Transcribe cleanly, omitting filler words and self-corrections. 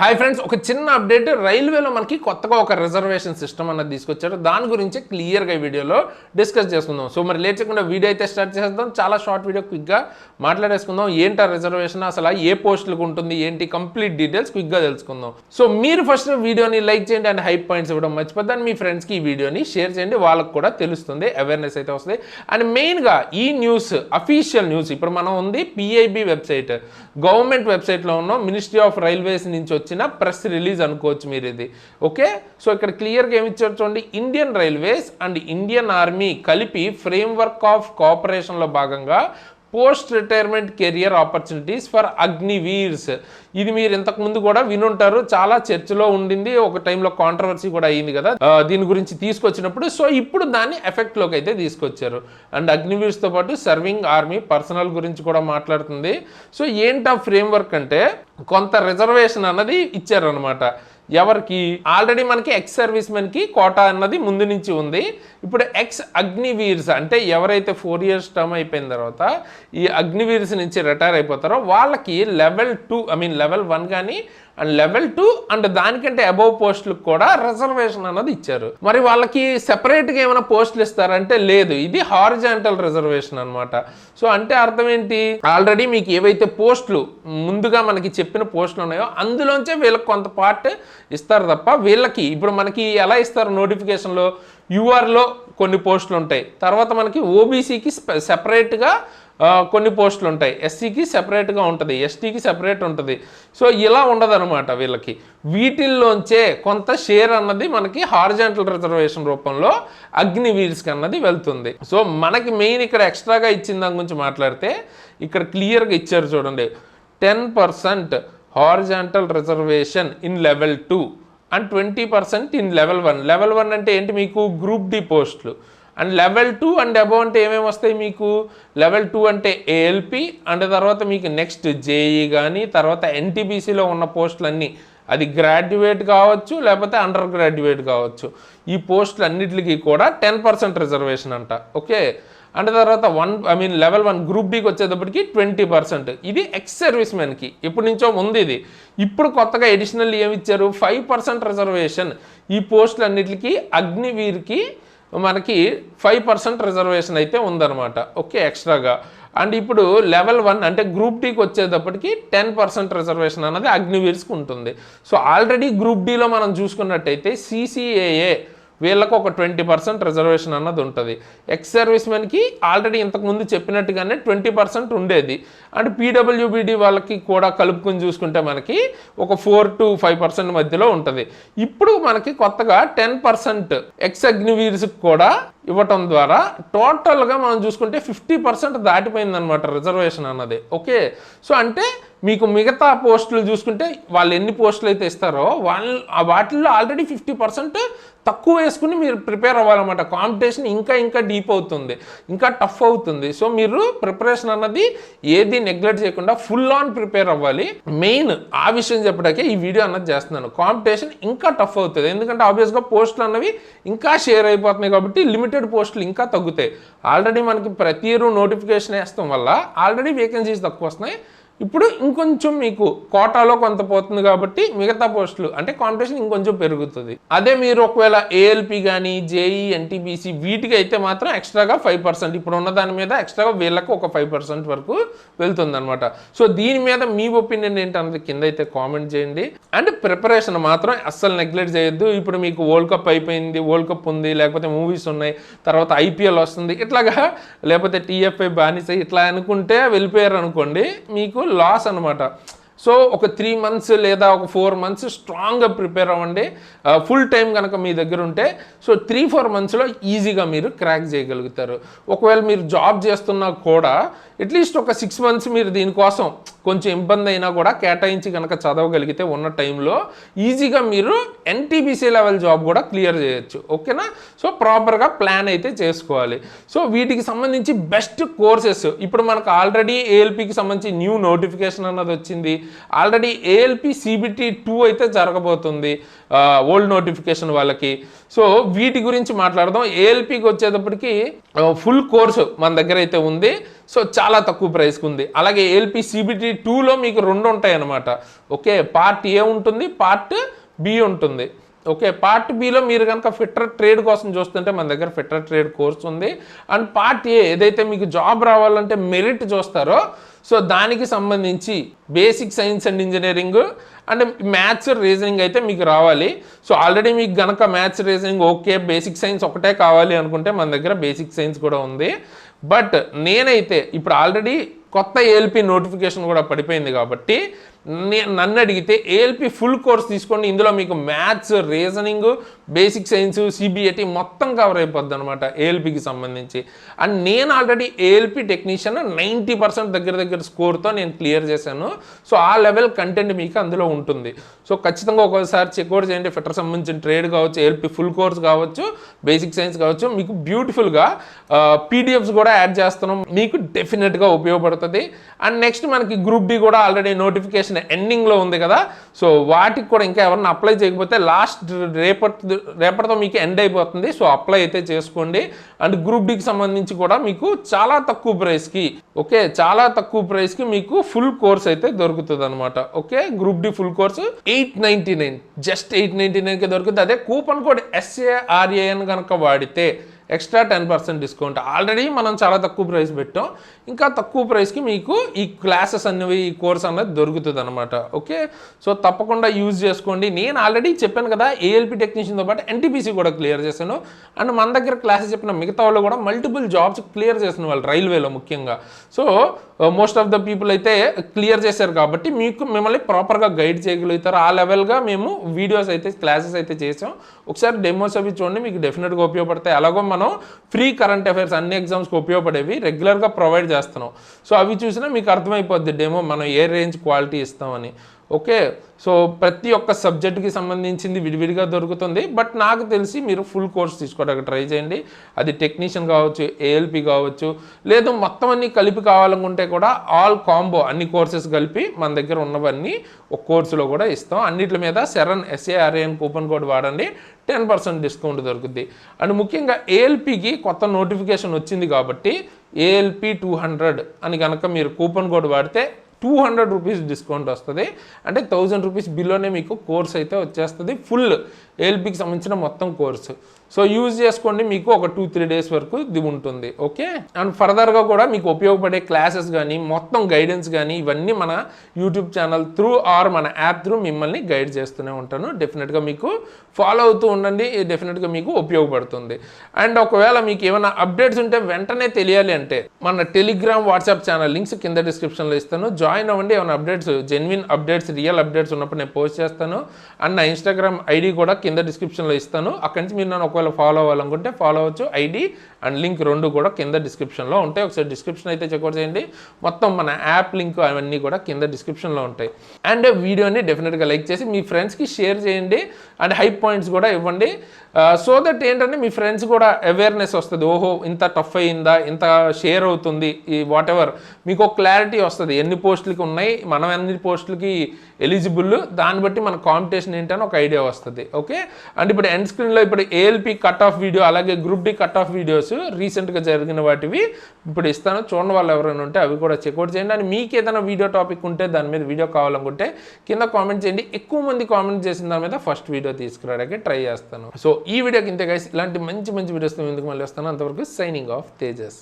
Hi friends, ఒక చిన్న update. రైల్వేలో మనకి కొత్తగా ఒక రిజర్వేషన్ సిస్టమ్ అన్నది తీసుకొచ్చారు. దాని గురించి క్లియర్గా ఈ వీడియోలో డిస్కస్ చేసుకుందాం. సో మరి లేట్ చేయకుండా వీడియో అయితే స్టార్ట్ చేద్దాం. చాలా షార్ట్ వీడియో, క్విక్గా మాట్లాడేసుకుందాం. ఏంటి ఆ రిజర్వేషన్, అసలు ఏ పోస్టులకు ఉంటుంది, ఏంటి కంప్లీట్ డీటెయిల్స్ క్విక్గా తెలుసుకుందాం. సో మీరు ఫస్ట్ వీడియోని లైక్ చేయండి అండ్ హైప్ పాయింట్స్ ఇవ్వడం మర్చిపోద్దని. మీ ఫ్రెండ్స్కి ఈ వీడియోని షేర్ చేయండి, వాళ్ళకు కూడా తెలుస్తుంది, అవేర్నెస్ అయితే వస్తుంది. అండ్ మెయిన్గా ఈ న్యూస్ అఫీషియల్ న్యూస్ ఇప్పుడు మనం ఉంది PIB వెబ్సైట్, గవర్నమెంట్ వెబ్సైట్లో ఉన్న మినిస్ట్రీ ఆఫ్ రైల్వేస్ నుంచి వచ్చిన ప్రెస్ రిలీజ్ అనుకోవచ్చు మీరు ఇది. ఓకే, సో ఇక్కడ క్లియర్గా ఏమి ఇచ్చారు చూడండి. Indian railways and Indian army కలిపి ఫ్రేమ్వర్క్ ఆఫ్ కోఆపరేషన్లో భాగంగా post retirement career opportunities for Agniveers. ఇది మీరు ఇంతకుముందు కూడా వినుంటారు, చాలా చర్చలో ఉండింది, ఒక టైంలో కాంట్రవర్సీ కూడా అయ్యింది కదా దీని గురించి తీసుకొచ్చినప్పుడు. సో ఇప్పుడు దాన్ని ఎఫెక్ట్లోకి అయితే తీసుకొచ్చారు. అండ్ అగ్నివీర్స్తో పాటు సర్వింగ్ ఆర్మీ పర్సనల్ గురించి కూడా మాట్లాడుతుంది. సో ఏంటి ఆ ఫ్రేమ్వర్క్ అంటే, కొంత రిజర్వేషన్ అన్నది ఇచ్చారనమాట. ఎవరికి? ఆల్రెడీ మనకి ఎక్స్ సర్వీస్ మెన్కి కోటా అన్నది ముందు నుంచి ఉంది. ఇప్పుడు ఎక్స్ అగ్నివీర్స్ అంటే ఎవరైతే 4 years టర్మ్ అయిపోయిన తర్వాత ఈ అగ్నివీర్స్ నుంచి రిటైర్ అయిపోతారో వాళ్ళకి లెవెల్ 1 కానీ అండ్ లెవెల్ 2 అండ్ దానికంటే అబవ్ పోస్టులకు కూడా రిజర్వేషన్ అన్నది ఇచ్చారు. మరి వాళ్ళకి సెపరేట్గా ఏమైనా పోస్టులు ఇస్తారంటే లేదు, ఇది హారిజాంటల్ రిజర్వేషన్ అనమాట. సో అంటే అర్థం ఏంటి, ఆల్రెడీ మీకు ఏవైతే పోస్టులు ముందుగా మనకి చెప్పిన పోస్టులు ఉన్నాయో అందులోంచే వీళ్ళకి కొంత పార్ట్ ఇస్తారు తప్ప వీళ్ళకి ఇప్పుడు మనకి ఎలా ఇస్తారు నోటిఫికేషన్లో, యూఆర్లో కొన్ని పోస్టులు ఉంటాయి, తర్వాత మనకి ఓబీసీకి సెపరేట్గా కొన్ని పోస్టులు ఉంటాయి, ఎస్సీకి సెపరేట్గా ఉంటుంది, ఎస్టీకి సెపరేట్ ఉంటుంది. సో ఇలా ఉండదన్నమాట వీళ్ళకి. వీటిల్లోంచే కొంత షేర్ అన్నది మనకి హారిజాంటల్ రిజర్వేషన్ రూపంలో అగ్నివీర్స్కి అన్నది వెళ్తుంది. సో మనకి మెయిన్ ఇక్కడ ఎక్స్ట్రాగా ఇచ్చిన దాని గురించి మాట్లాడితే ఇక్కడ క్లియర్గా ఇచ్చారు చూడండి. 10% horizontal reservation in level 2 and 20% in level 1. Level 1 అంటే ఏంటి, మీకు గ్రూప్ డి పోస్టులు. అండ్ లెవెల్ 2 అండ్ అబవ్ అంటే ఏమేమి వస్తాయి మీకు, లెవెల్ 2 అంటే ALP అండ్ తర్వాత మీకు నెక్స్ట్ JE కానీ తర్వాత NTPCలో ఉన్న పోస్టులన్నీ, అది గ్రాడ్యుయేట్ కావచ్చు లేకపోతే అండర్ గ్రాడ్యుయేట్ కావచ్చు, ఈ పోస్టులు అన్నిటికీ కూడా 10% రిజర్వేషన్ అంట. ఓకే, అండ్ తర్వాత లెవెల్ 1 గ్రూప్ డికి వచ్చేటప్పటికి 20%. ఇది ఎక్స్ సర్వీస్ మెన్కి ఎప్పటి నుంచో ఉంది ఇది. ఇప్పుడు కొత్తగా అడిషనల్ ఏమి ఇచ్చారు, 5% రిజర్వేషన్ ఈ పోస్టులు అన్నిటికీ. అగ్నివీర్కి మనకి 5% రిజర్వేషన్ అయితే ఉందన్నమాట. ఓకే, ఎక్స్ట్రాగా. అండ్ ఇప్పుడు లెవెల్ 1 అంటే గ్రూప్ డికి వచ్చేటప్పటికి 10% రిజర్వేషన్ అన్నది అగ్నివీర్స్కి ఉంటుంది. సో ఆల్రెడీ గ్రూప్ డిలో మనం చూసుకున్నట్టయితే CCAA వీళ్ళకు ఒక 20% రిజర్వేషన్ అన్నది ఉంటుంది. ఎక్స్ సర్వీస్ మెన్కి ఆల్రెడీ ఇంతకుముందు చెప్పినట్టుగానే 20% ఉండేది. అండ్ PWBD వాళ్ళకి కూడా కలుపుకొని చూసుకుంటే మనకి ఒక 4 to 5% మధ్యలో ఉంటుంది. ఇప్పుడు మనకి కొత్తగా 10% ఎక్స్ అగ్నివీర్స్కి కూడా ఇవ్వటం ద్వారా టోటల్గా మనం చూసుకుంటే 50% దాటిపోయిందనమాట రిజర్వేషన్ అన్నది. ఓకే, సో అంటే మీకు మిగతా పోస్టులు చూసుకుంటే వాళ్ళు ఎన్ని పోస్టులు అయితే ఇస్తారో వాటిల్లో ఆల్రెడీ 50% తక్కువ వేసుకుని మీరు ప్రిపేర్ అవ్వాలన్నమాట. కాంపిటీషన్ ఇంకా డీప్ అవుతుంది, ఇంకా టఫ్ అవుతుంది. సో మీరు ప్రిపరేషన్ అన్నది ఏది నెగ్లెక్ట్ చేయకుండా ఫుల్ ఆన్ ప్రిపేర్ అవ్వాలి. మెయిన్ ఆ విషయం చెప్పడానికే ఈ వీడియో అన్నది చేస్తున్నాను. కాంపిటీషన్ ఇంకా టఫ్ అవుతుంది, ఎందుకంటే ఆబ్వియస్గా పోస్టులు అన్నవి ఇంకా షేర్ అయిపోతున్నాయి కాబట్టి లిమిటెడ్ పోస్టులు ఇంకా తగ్గుతాయి. ఆల్రెడీ మనకి ప్రతి ఇయర్ నోటిఫికేషన్ వేస్తాం వల్ల ఆల్రెడీ వేకెన్సీస్ తక్కువ వస్తున్నాయి. ఇప్పుడు ఇంకొంచెం మీకు కోటాలో కొంత పోతుంది కాబట్టి మిగతా పోస్టులు అంటే కాంపిటీషన్ ఇంకొంచెం పెరుగుతుంది. అదే మీరు ఒకవేళ ALP కానీ JE NTPC వీటికి అయితే మాత్రం ఎక్స్ట్రాగా 5%, ఇప్పుడు ఉన్న దాని మీద ఎక్స్ట్రాగా వీళ్ళకి ఒక 5% వరకు వెళ్తుంది అనమాట. సో దీని మీద మీ ఒపీనియన్ ఏంటన్నది కింద అయితే కామెంట్ చేయండి. అండ్ ప్రిపరేషన్ మాత్రం అస్సలు నెగ్లెక్ట్ చేయొద్దు. ఇప్పుడు మీకు వరల్డ్ కప్ అయిపోయింది, వరల్డ్ కప్ ఉంది, లేకపోతే మూవీస్ ఉన్నాయి, తర్వాత IPL వస్తుంది, ఇట్లాగా లేకపోతే TFI బానిస ఇట్లా అనుకుంటే వెళ్ళిపోయారు అనుకోండి, మీకు లాస్ అనమాట. సో ఒక 3 months లేదా ఒక 4 months స్ట్రాంగ్గా ప్రిపేర్ అవ్వండి. ఫుల్ టైం కనుక మీ దగ్గర ఉంటే సో 3-4 monthsలో ఈజీగా మీరు క్రాక్ చేయగలుగుతారు. ఒకవేళ మీరు జాబ్ చేస్తున్నా కూడా అట్లీస్ట్ ఒక 6 months మీరు దీనికోసం కొంచెం ఇబ్బంది అయినా కూడా కేటాయించి కనుక చదవగలిగితే ఉన్న టైంలో ఈజీగా మీరు NTPC లెవెల్ జాబ్ కూడా క్లియర్ చేయొచ్చు. ఓకేనా, సో ప్రాపర్గా ప్లాన్ అయితే చేసుకోవాలి. సో వీటికి సంబంధించి బెస్ట్ కోర్సెస్ ఇప్పుడు మనకు ఆల్రెడీ ALPకి సంబంధించి న్యూ నోటిఫికేషన్ అన్నది వచ్చింది. ఆల్రెడీ ALP CBT 2 అయితే జరగబోతుంది ఓల్డ్ నోటిఫికేషన్ వాళ్ళకి. సో వీటి గురించి మాట్లాడదాం. ALPకి వచ్చేటప్పటికి ఫుల్ కోర్సు మన దగ్గర అయితే ఉంది. సో చాలా తక్కువ ప్రైస్కి ఉంది. అలాగే ఏఎల్పి సిబిటి 2లో మీకు 2 ఉంటాయి అన్నమాట. ఓకే, పార్ట్ ఏ ఉంటుంది, పార్ట్ బి ఉంటుంది. ఓకే, పార్ట్ బిలో మీరు కనుక ఫిట్టర్ ట్రేడ్ కోసం చూస్తుంటే మన దగ్గర ఫిట్టర్ ట్రేడ్ కోర్స్ ఉంది. అండ్ పార్ట్ ఏ ఏదైతే మీకు జాబ్ రావాలంటే మెరిట్ చూస్తారో సో దానికి సంబంధించి basic science and engineering and maths reasoning అయితే మీకు రావాలి. సో ఆల్రెడీ మీకు గనక maths reasoning okay, basic science ఒకటే కావాలి అనుకుంటే మన దగ్గర బేసిక్ సైన్స్ కూడా ఉంది. బట్ నేనైతే ఇప్పుడు ఆల్రెడీ కొత్త ఏఎల్పి నోటిఫికేషన్ కూడా పడిపోయింది కాబట్టి నన్ను అడిగితే ఏఎల్పి ఫుల్ కోర్స్ తీసుకోండి. ఇందులో మీకు maths, reasoning, basic science, CBIT మొత్తం కవర్ అయిపోద్ది అనమాట ఏఎల్పికి సంబంధించి. అండ్ నేను ఆల్రెడీ ఏఎల్పి టెక్నీషియన్ 90% దగ్గర స్కోర్తో నేను క్లియర్ చేశాను. సో ఆ లెవెల్ కంటెంట్ మీకు అందులో ఉంటుంది. సో ఖచ్చితంగా ఒకసారి చెక్అవుట్ చేయండి. ఫిట్టర్ సంబంధించిన ట్రేడ్ కావచ్చు, ఏఎల్పి ఫుల్ కోర్స్ కావచ్చు, బేసిక్ సైన్స్ కావచ్చు, మీకు బ్యూటిఫుల్గా పీడిఎఫ్స్ కూడా యాడ్ చేస్తున్నాం, మీకు డెఫినెట్గా ఉపయోగపడుతుంది. అండ్ నెక్స్ట్ మనకి గ్రూప్ డి కూడా ఆల్రెడీ నోటిఫికేషన్ ఎండింగ్లో ఉంది కదా. సో వాటికి కూడా ఇంకా ఎవరైనా అప్లై చేయకపోతే లాస్ట్ రేపటితో మీకు ఎండ్ అయిపోతుంది. సో అప్లై అయితే చేసుకోండి. అండ్ గ్రూప్ డికి సంబంధించి కూడా మీకు చాలా తక్కువ ప్రైస్కి, ఓకే, చాలా తక్కువ ప్రైస్కి మీకు ఫుల్ కోర్స్ అయితే దొరుకుతుంది అనమాట. Okay, group D full course 899, just 899కి దొరుకుతుంది. అదే కూపన్ కోడ్ SARAN కనుక వాడితే ఎక్స్ట్రా 10% డిస్కౌంట్. ఆల్రెడీ మనం చాలా తక్కువ ప్రైస్ పెట్టాం, ఇంకా తక్కువ ప్రైస్కి మీకు ఈ క్లాసెస్ అనేవి, ఈ కోర్స్ అనేది దొరుకుతుంది అనమాట. ఓకే, సో తప్పకుండా యూజ్ చేసుకోండి. నేను ఆల్రెడీ చెప్పాను కదా ఏఎల్పి టెక్నీషియన్తో పాటు NTPC కూడా క్లియర్ చేశాను. అండ్ మన దగ్గర క్లాసెస్ చెప్పిన మిగతా వాళ్ళు కూడా మల్టిపుల్ జాబ్స్ క్లియర్ చేసిన వాళ్ళు రైల్వేలో ముఖ్యంగా. So most of the people అయితే క్లియర్ చేశారు కాబట్టి మీకు మిమ్మల్ని ప్రాపర్గా గైడ్ చేయగలుగుతారు. ఆ లెవెల్గా మేము వీడియోస్ అయితే, క్లాసెస్ అయితే చేసాం. ఒకసారి డెమోస్ అవి చూడండి, మీకు డెఫినెట్గా ఉపయోగపడతాయి. అలాగో మనం ఫ్రీ కరెంట్ అఫైర్స్ అన్ని ఎగ్జామ్స్కి ఉపయోగపడేవి రెగ్యులర్గా ప్రొవైడ్ చేస్తున్నాం. సో అవి చూసినా మీకు అర్థమైపోద్ది డెమో మనం ఏ రేంజ్ క్వాలిటీ ఇస్తామని. ఓకే, సో ప్రతి ఒక్క సబ్జెక్ట్కి సంబంధించింది విడివిడిగా దొరుకుతుంది. బట్ నాకు తెలిసి మీరు ఫుల్ కోర్స్ తీసుకోవడానికి ట్రై చేయండి. అది టెక్నీషియన్ కావచ్చు, ఏఎల్పి కావచ్చు, లేదు మొత్తం అన్ని కలిపి కావాలనుకుంటే కూడా ఆల్ కాంబో అన్ని కోర్సెస్ కలిపి మన దగ్గర ఉన్నవన్నీ ఒక కోర్సులో కూడా ఇస్తాం. అన్నిటి మీద SARAN కూపన్ కోడ్ వాడండి, 10% డిస్కౌంట్ దొరుకుద్ది. అండ్ ముఖ్యంగా ఏఎల్పికి కొత్త నోటిఫికేషన్ వచ్చింది కాబట్టి ALP 200 అని కనుక మీరు కూపన్ కోడ్ వాడితే 200 రూపీస్ డిస్కౌంట్ వస్తుంది. అంటే 1000 రూపీస్ బిల్లోనే మీకు కోర్స్ అయితే వచ్చేస్తుంది, ఫుల్ ఏఎల్పికి సంబంధించిన మొత్తం కోర్సు. సో యూజ్ చేసుకోండి, మీకు ఒక 2-3 డేస్ వరకు ఇది ఉంటుంది. ఓకే, అండ్ ఫర్దర్గా కూడా మీకు ఉపయోగపడే క్లాసెస్ కానీ, మొత్తం గైడెన్స్ కానీ ఇవన్నీ మన యూట్యూబ్ ఛానల్ త్రూ ఆర్ మన యాప్ త్రూ మిమ్మల్ని గైడ్ చేస్తూనే ఉంటాను. డెఫినెట్గా మీకు ఫాలో అవుతూ ఉండండి, డెఫినెట్గా మీకు ఉపయోగపడుతుంది. అండ్ ఒకవేళ మీకు ఏమైనా అప్డేట్స్ ఉంటే వెంటనే తెలియాలి అంటే మన టెలిగ్రామ్, వాట్సాప్ ఛానల్ లింక్స్ కింద డిస్క్రిప్షన్లో ఇస్తాను, జాయిన్ అవ్వండి. ఏమైనా updates, genuine updates, real updates ఉన్నప్పుడు నేను పోస్ట్ చేస్తాను. అండ్ నా ఇన్స్టాగ్రామ్ ఐడి కూడా కింద డిస్క్రిప్షన్లో ఇస్తాను. అక్కడి నుంచి మీరు నన్ను ఒకవేళ ఫాలో అవ్వాలనుకుంటే ఫాలో అవ్వచ్చు. ఐడి అండ్ లింక్ 2 కూడా కింద డిస్క్రిప్షన్లో ఉంటాయి. ఒకసారి డిస్క్రిప్షన్ అయితే చెక్అవుట్ చేయండి. మొత్తం మన యాప్ లింక్ అవన్నీ కూడా కింద డిస్క్రిప్షన్లో ఉంటాయి. అండ్ వీడియోని డెఫినెట్గా లైక్ చేసి మీ ఫ్రెండ్స్కి షేర్ చేయండి. అండ్ హైప్ పాయింట్స్ కూడా ఇవ్వండి. సో దట్ ఏంటంటే మీ ఫ్రెండ్స్ కూడా అవేర్నెస్ వస్తుంది. ఓహో ఇంత టఫ్ అయ్యిందా, ఇంత షేర్ అవుతుంది, ఈ వాట్ ఎవర్ మీకు ఒక క్లారిటీ వస్తుంది. ఎన్ని పోస్టులకి ఉన్నాయి, మనం ఎన్ని పోస్టులకి ఎలిజిబుల్, దాన్ని బట్టి మన కాంపిటీషన్ ఏంటని ఒక ఐడియా వస్తుంది. ఓకే, అండ్ ఇప్పుడు ఎండ్ స్క్రీన్లో ఇప్పుడు ఏఎల్పి కట్ ఆఫ్ వీడియో, అలాగే group D cut off videos రీసెంట్గా జరిగిన వాటివి ఇప్పుడు ఇస్తాను. చూడండి వాళ్ళు ఎవరైనా ఉంటే అవి కూడా చెక్అవుట్ చేయండి. అండ్ మీకు ఏదైనా వీడియో టాపిక్ ఉంటే, దాని మీద వీడియో కావాలనుకుంటే కింద కామెంట్ చేయండి. ఎక్కువ మంది కామెంట్ చేసిన దాని మీద ఫస్ట్ వీడియో తీసుకురావడానికి ట్రై చేస్తాను. సో ఈ వీడియోకి ఇంతే గైస్. ఇలాంటి మంచి వీడియోస్ ముందుకు మళ్ళీ వస్తాను. అంతవరకు సైనింగ్ ఆఫ్ తేజస్.